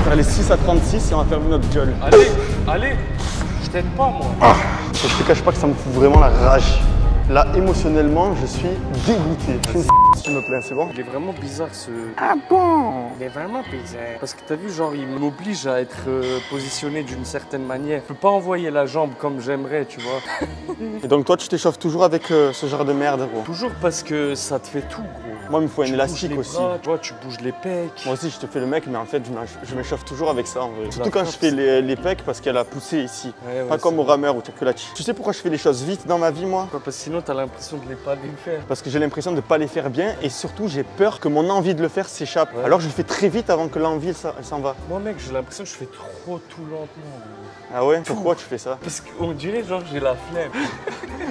faire les 6 à 36 et on va faire notre gueule. Allez, allez. Je t'aide pas, moi. Ah. Je te cache pas que ça me fout vraiment la rage. Là, émotionnellement, je suis dégoûté. S'il me plaît, c'est bon? Il est vraiment bizarre ce... Ah bon? Il est vraiment bizarre. Parce que t'as vu, genre, il m'oblige à être positionné d'une certaine manière. Je peux pas envoyer la jambe comme j'aimerais, tu vois. Et donc toi, tu t'échauffes toujours avec ce genre de merde, gros? Toujours parce que ça te fait tout, gros. Moi, il me faut un Tu élastique bouges les aussi. bras, tu vois, tu bouges les pecs. Moi aussi, je te fais le mec, mais en fait, je m'échauffe toujours avec ça, en vrai. Surtout quand je fais les pecs, parce qu'elle a poussé ici. Ouais, pas comme au rameur ou que là. Tu sais pourquoi je fais les choses vite dans ma vie, moi? Parce que sinon, t'as l'impression de les pas les faire. Parce que j'ai l'impression de ne pas les faire bien et surtout j'ai peur que mon envie de le faire s'échappe. Ouais. Alors je le fais très vite avant que l'envie elle s'en va. Moi, mec, j'ai l'impression que je fais trop tout lentement, gros. Ah ouais? Pourquoi tu fais ça? Parce qu'on dirait genre j'ai la flemme.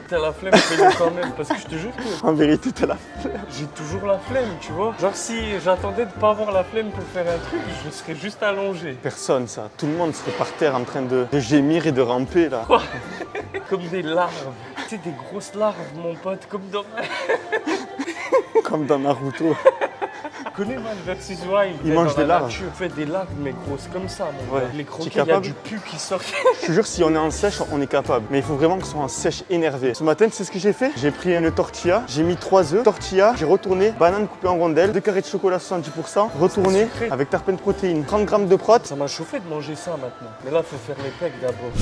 T'as la flemme, fais-le quand même. Parce que je te jure que En vérité, t'as la... j'ai toujours la flemme, tu vois. Genre si j'attendais de pas avoir la flemme pour faire un truc, je serais juste allongé. Personne, ça. Tout le monde serait par terre en train de gémir et de ramper, là. Comme des larves. Tu sais, des grosses larves, mon pote, comme dans... Comme dans Naruto. Tu connais Man vs Wild? Il mange des larves. Tu fais des larves, mais grosses comme ça, mon Ouais. gars. Les Tu croquets, es il y a capable? du pu qui sort. Je te jure, si on est en sèche, on est capable. Mais il faut vraiment que ce soit en sèche énervé. Ce matin, tu sais ce que j'ai fait? J'ai pris une tortilla, j'ai mis 3 œufs, tortilla, j'ai retourné, banane coupée en rondelles, 2 carrés de chocolat 70%, retourné sucré. avec terpènes protéines, 30 grammes de prot. Ça m'a chauffé de manger ça maintenant. Mais là, faut faire les pecs d'abord.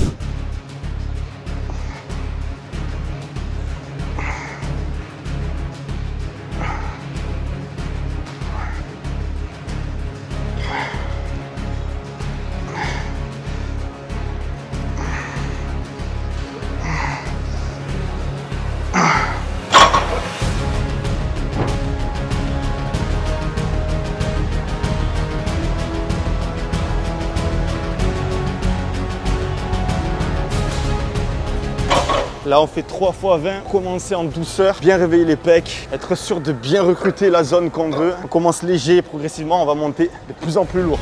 Là, on fait 3 fois 20, commencer en douceur, bien réveiller les pecs, être sûr de bien recruter la zone qu'on veut. On commence léger et progressivement, on va monter de plus en plus lourd.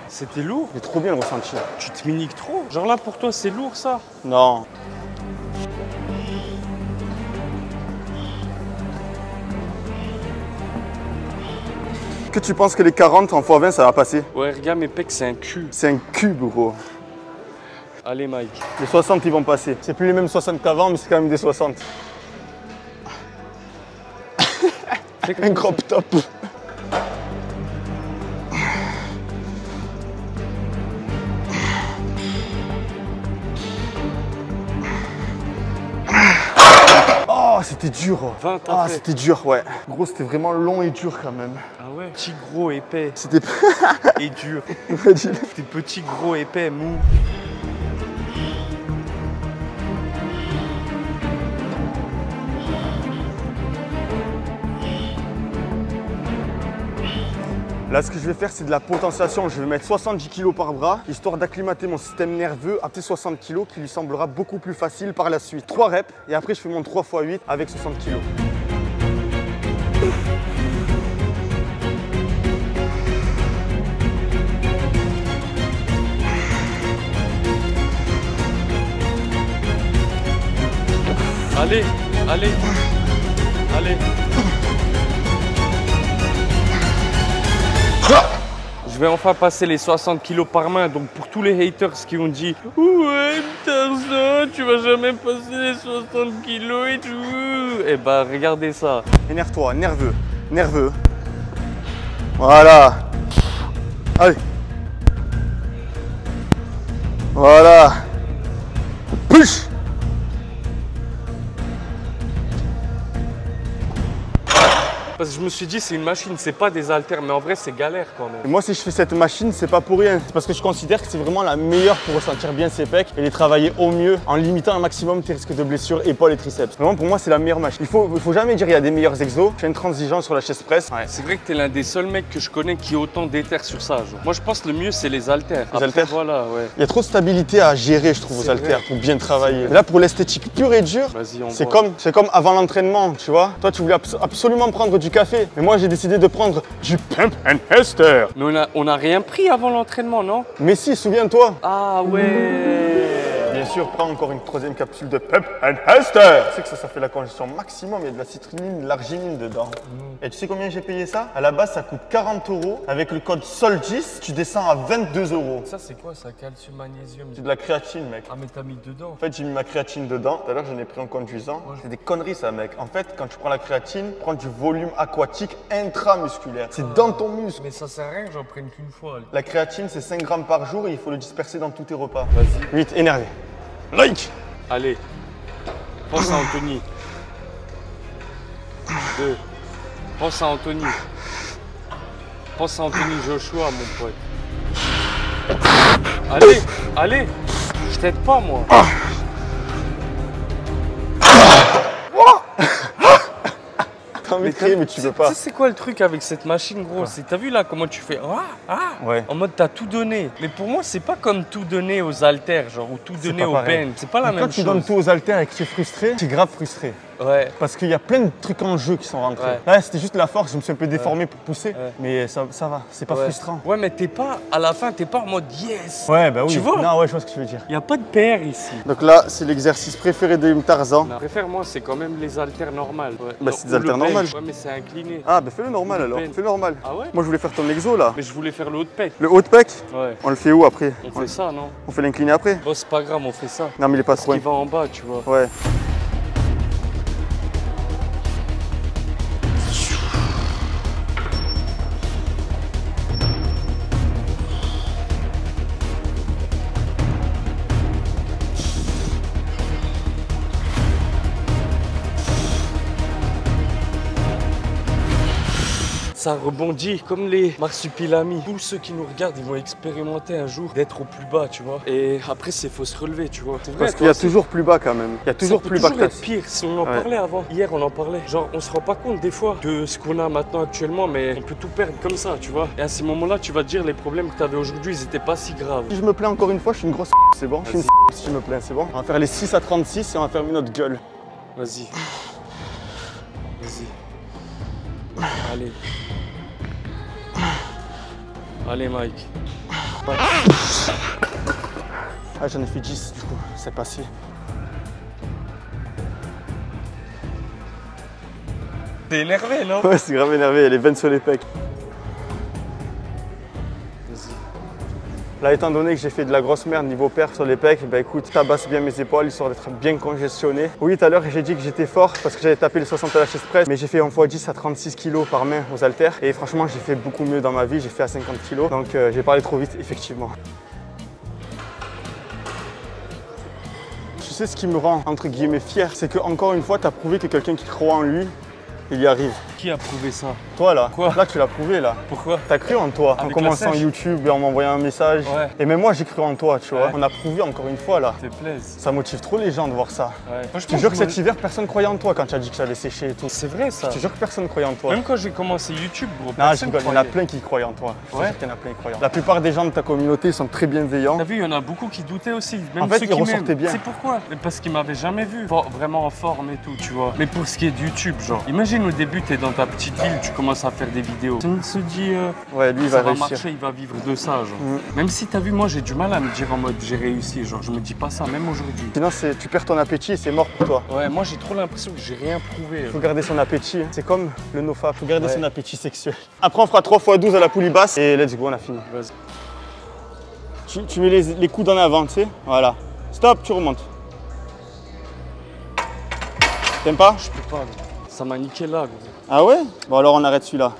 C'était lourd. J'ai trop bien le ressenti. Tu te miniques trop. Genre là, pour toi, c'est lourd, ça. Non. Que tu penses que les 40 en x20 ça va passer? Ouais, regarde, mes pecs, c'est un cul. C'est un cube, gros. Allez, Mike. Les 60 ils vont passer. C'est plus les mêmes 60 qu'avant, mais c'est quand même des 60. Un crop top. Oh, c'était dur. 20, t'as Ah, fait. c'était dur, ouais. Gros, c'était vraiment long et dur quand même. Ah ouais. Petit, gros, épais C'était et dur. fragile. T'es petit, gros, épais, mou. Là, ce que je vais faire, c'est de la potentiation. Je vais mettre 70 kg par bras, histoire d'acclimater mon système nerveux à tes 60 kg, qui lui semblera beaucoup plus facile par la suite. 3 reps, et après, je fais mon 3 x 8 avec 60 kg. Allez, allez, allez. Je vais enfin passer les 60 kilos par main, donc pour tous les haters qui ont dit « Ouais, Tarzan, tu vas jamais passer les 60 kilos et tout !» Eh ben, regardez ça. Énerve-toi, nerveux, nerveux. Voilà. Allez. Voilà. Push. Parce que je me suis dit, c'est une machine, c'est pas des haltères, mais en vrai, c'est galère quand même. Et moi, si je fais cette machine, c'est pas pour rien. C'est parce que je considère que c'est vraiment la meilleure pour ressentir bien ses pecs et les travailler au mieux en limitant un maximum tes risques de blessures, épaules et triceps. Vraiment, pour moi, c'est la meilleure machine. Il faut jamais dire il y a des meilleurs exos. Je fais une transition sur la chest press. Ouais. C'est vrai que t'es l'un des seuls mecs que je connais qui est autant déter sur ça. Genre. Moi, je pense que le mieux, c'est les haltères. Les haltères. Voilà, ouais. Il y a trop de stabilité à gérer, je trouve, aux C'est haltères vrai. pour bien travailler. Mais là, pour l'esthétique pure et dure, Vas-y, on c'est voit. comme avant l'entraînement, tu vois. Toi, tu voulais absolument prendre du café. Mais moi, j'ai décidé de prendre du Pump and Hester. Mais on a rien pris avant l'entraînement, non? Mais si, souviens-toi. Ah ouais. Bien sûr, prends encore une troisième capsule de Pep Enhanced. Tu sais que ça fait la congestion maximum, il y a de la citrulline, de l'arginine dedans. Et tu sais combien j'ai payé ça? À la base, ça coûte 40 €. Avec le code SOLGIS, tu descends à 22 €. Ça, c'est quoi ça? Calcium, magnésium? C'est de la créatine, mec. Ah, mais t'as mis dedans? En fait, j'ai mis ma créatine dedans. Tout à l'heure, j'en ai pris en conduisant. Ouais. C'est des conneries, ça, mec. En fait, quand tu prends la créatine, prends du volume aquatique intramusculaire. C'est dans ton muscle. Mais ça sert à rien que j'en prenne qu'une fois. La créatine, c'est 5 grammes par jour et il faut le disperser dans tous tes repas. Vas-y. 8, énervé. Like. Allez. Pense à Anthony. 2. Pense à Anthony. Pense à Anthony Joshua, mon pote. Allez, allez. Je t'aide pas, moi. T'as envie de crier, mais tu peux pas. Tu sais, c'est quoi le truc avec cette machine, gros? T'as vu là comment tu fais? Ouais. En mode, t'as tout donné. Mais pour moi, c'est pas comme tout donner aux haltères, genre, ou tout donner aux bench. C'est pas la même chose. Quand tu donnes tout aux haltères et que tu es frustré, tu es grave frustré. Ouais. Parce qu'il y a plein de trucs en jeu qui sont rentrés. Ouais. Là, c'était juste la force, je me suis un peu déformé pour pousser. Ouais. Mais ça va, c'est pas frustrant. Ouais, mais t'es pas, à la fin, t'es pas en mode yes. Ouais, bah oui. Tu vois? Non, ouais, je vois ce que tu veux dire. Il n'y a pas de PR ici. Donc là, c'est l'exercice préféré de Tarzan. Je préfère, moi, c'est quand même les haltères normales. Ouais. Bah, c'est des haltères normales. Ouais, mais c'est incliné. Ah, bah fais-le normal alors. Fais-le normal. Ah ouais? Moi, je voulais faire ton exo là. Mais je voulais faire le haut de pec. Le haut de pec? Ouais. On le fait où après? On fait ça, non? On fait l'incliné après? Bon, c'est pas grave, on fait ça. Non, mais il est pas trop. Il va en bas, tu vois. Ouais. Ça rebondit comme les marsupilamis. Tous ceux qui nous regardent, ils vont expérimenter un jour d'être au plus bas, tu vois. Et après, c'est faut se relever, tu vois. Parce qu'il y a toujours plus bas quand même. Il y a toujours plus bas que ça. C'est pire. Si on en parlait avant, hier on en parlait. Genre, on se rend pas compte des fois de ce qu'on a maintenant actuellement, mais on peut tout perdre comme ça, tu vois. Et à ces moments-là, tu vas te dire les problèmes que tu avais aujourd'hui, ils étaient pas si graves. Si je me plains encore une fois, je suis une grosse c'est bon. Je suis une si je me plains, c'est bon. On va faire les 6 à 36 et on va faire une autre gueule. Vas-y. Vas-y. Allez. Allez Mike. Ah, j'en ai fait 10 du coup, c'est passé. T'es énervé, non? Ouais, c'est grave énervé, il y a les veines sur les pecs. Là, étant donné que j'ai fait de la grosse merde niveau perf sur les pecs, bah écoute, tabasse bien mes épaules histoire d'être bien congestionné. Oui, tout à l'heure, j'ai dit que j'étais fort parce que j'avais tapé les 60 à la chaise presse, mais j'ai fait 1x10 à 36 kg par main aux haltères. Et franchement, j'ai fait beaucoup mieux dans ma vie, j'ai fait à 50 kg. Donc, j'ai parlé trop vite, effectivement. Tu sais ce qui me rend, entre guillemets, fier, c'est que encore une fois, tu as prouvé que quelqu'un qui croit en lui, il y arrive. Qui a prouvé ça? Toi là. Quoi? Là tu l'as prouvé là. Pourquoi? T'as cru en toi. Avec en commençant YouTube et en m'envoyant un message. Ouais. Et même moi j'ai cru en toi, tu vois. Ouais. On a prouvé encore une fois là. Ça te plaise. Ça motive trop les gens de voir ça. Ouais. Moi, je te jure que cet hiver personne croyait en toi quand tu as dit que j'allais sécher et tout. C'est vrai ça. Je te jure que personne croyait en toi. Même quand j'ai commencé YouTube, gros. Non, je rigole, il y en a plein qui croyaient en toi. Ouais. Il y en a plein qui croyaient. La plupart des gens de ta communauté sont très bienveillants. T'as vu, il y en a beaucoup qui doutaient aussi. Même en fait, ceux ils qui ressortaient bien. C'est pourquoi? Parce qu'ils m'avaient jamais vu vraiment en forme et tout, tu vois. Mais pour ce qui est de YouTube, genre, imagine au début, t'es dans ta petite ville, tu commences à faire des vidéos. On se dit, ouais, lui, il ça va va réussir. marcher, il va vivre de ça, genre. Même si t'as vu, moi, j'ai du mal à me dire en mode j'ai réussi, genre, je me dis pas ça, même aujourd'hui. Sinon, tu perds ton appétit et c'est mort pour toi. Ouais, moi, j'ai trop l'impression que j'ai rien prouvé. Il faut garder son appétit. C'est comme le nofap, il faut garder son appétit sexuel. Après, on fera 3 x 12 à la poulie basse et let's go, on a fini. Tu mets les coudes en avant, tu sais. Voilà. Stop, tu remontes. T'aimes pas? Je peux pas, gros. Ça m'a niqué là, gros. Ah ouais? Bon, alors on arrête celui-là.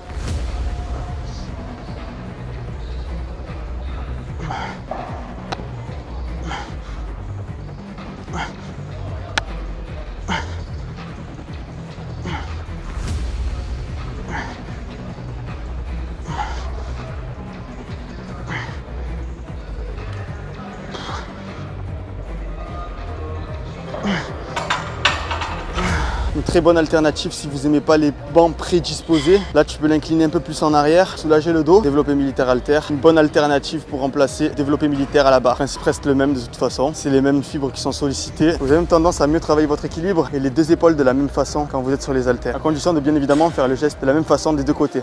Une très bonne alternative si vous n'aimez pas les bancs prédisposés. Là, tu peux l'incliner un peu plus en arrière, soulager le dos, développé militaire halter. Une bonne alternative pour remplacer développé militaire à la barre. Le principe reste le même de toute façon. C'est les mêmes fibres qui sont sollicitées. Vous avez même tendance à mieux travailler votre équilibre et les deux épaules de la même façon quand vous êtes sur les haltères. À condition de bien évidemment faire le geste de la même façon des deux côtés.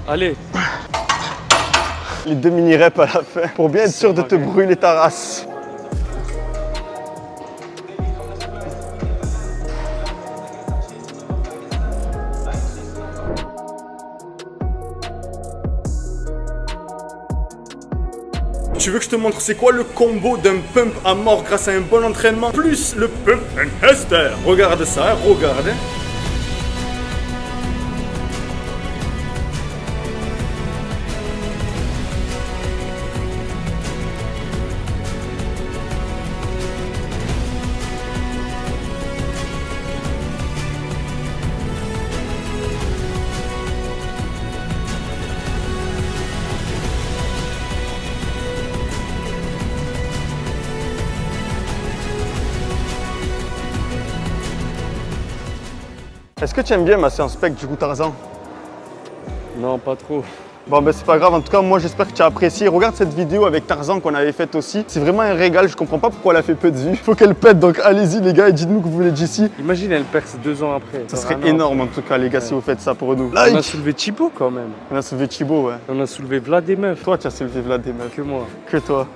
Allez. Les 2 mini reps à la fin pour bien être sûr de te brûler ta race. Tu veux que je te montre c'est quoi le combo d'un pump à mort grâce à un bon entraînement plus le pump enhancement? Regarde ça, regarde. Est-ce que tu aimes bien ma séance spec du coup Tarzan? Non, pas trop. Bon ben c'est pas grave, en tout cas moi j'espère que tu as apprécié. Regarde cette vidéo avec Tarzan qu'on avait faite aussi. C'est vraiment un régal, je comprends pas pourquoi elle a fait peu de vues. Faut qu'elle pète, donc allez-y les gars et dites-nous que vous voulez d'ici. Imagine elle perce 2 ans après. Ça serait énorme en tout cas les gars si vous faites ça pour nous. On a soulevé Thibaut quand même. On a soulevé Thibaut, ouais. On a soulevé Vlad et meufs. Toi tu as soulevé Vlad des meufs. Que moi. Que toi.